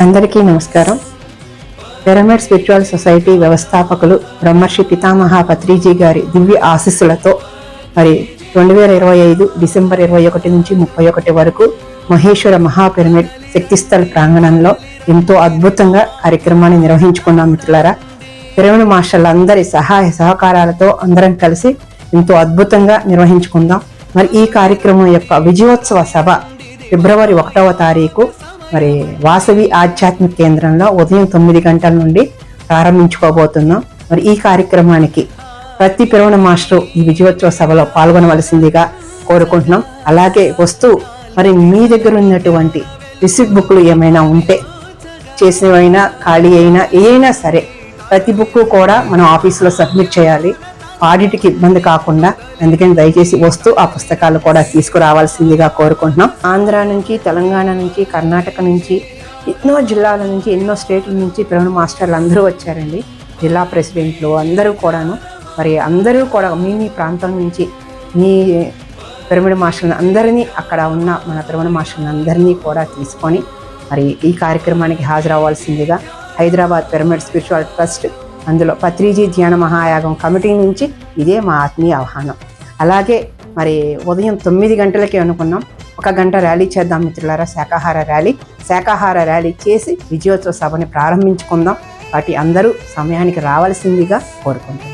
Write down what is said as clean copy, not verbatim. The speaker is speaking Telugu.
అందరికీ నమస్కారం. పిరమిడ్ స్పిరిచువల్ సొసైటీ వ్యవస్థాపకులు బ్రహ్మర్షి పితామహ పత్రిజీ గారి దివ్య ఆశీస్సులతో మరి 2025 డిసెంబర్ 21 నుంచి 31 వరకు మహేశ్వర మహాపిరమిడ్ శక్తిస్థల్ ప్రాంగణంలో ఎంతో అద్భుతంగా కార్యక్రమాన్ని నిర్వహించుకున్నాం మిత్రులారా. పిరమిడ్ మాస్టర్ల అందరి సహాయ సహకారాలతో అందరం కలిసి ఎంతో అద్భుతంగా నిర్వహించుకుందాం. మరి ఈ కార్యక్రమం యొక్క విజయోత్సవ సభ ఫిబ్రవరి 1వ తారీఖు మరి వాసవి ఆధ్యాత్మిక కేంద్రంలో ఉదయం 9 గంటల నుండి ప్రారంభించుకోబోతున్నాం. మరి ఈ కార్యక్రమానికి ప్రతి పిరమిడ్ మాస్టర్ ఈ విజయోత్సవ సభలో పాల్గొనవలసిందిగా కోరుకుంటున్నాం. అలాగే మరి మీ దగ్గర ఉన్నటువంటి రిసిప్ట్ బుక్లు ఏమైనా ఉంటే చేసినవైనా ఖాళీ అయినా ఏమైనా సరే ప్రతి బుక్ కూడా మనం ఆఫీసులో సబ్మిట్ చేయాలి, ఆడిట్కి ఇబ్బంది కాకుండా. అందుకని దయచేసి ఆ పుస్తకాలు కూడా తీసుకురావాల్సిందిగా కోరుకుంటున్నాం. ఆంధ్ర నుంచి, తెలంగాణ నుంచి, కర్ణాటక నుంచి, ఎన్నో జిల్లాల నుంచి, ఎన్నో స్టేట్ల నుంచి పిరమిడ్ మాస్టర్లు అందరూ వచ్చారండి. జిల్లా ప్రెసిడెంట్లు అందరూ కూడాను. మరి అందరూ కూడా మీ ప్రాంతం నుంచి మీ పిరమిడ్ మాస్టర్లు అందరినీ, అక్కడ ఉన్న మన పిరమిడ్ మాస్టర్లు అందరినీ కూడా తీసుకొని మరి ఈ కార్యక్రమానికి హాజరవ్వాల్సిందిగా హైదరాబాద్ పిరమిడ్ స్పిరిచువల్ ట్రస్ట్, అందులో పత్రిజీ ధ్యాన మహాయాగం కమిటీ నుంచి ఇదే మా ఆత్మీయ ఆహ్వానం. అలాగే మరి ఉదయం 9 గంటలకే అనుకున్నాం, 1 గంట ర్యాలీ చేద్దాం మిత్రులారా, శాకాహార ర్యాలీ చేసి విజయోత్సవ సభని ప్రారంభించుకుందాం. వాటి అందరూ సమయానికి రావాల్సిందిగా కోరుకుంటున్నాం.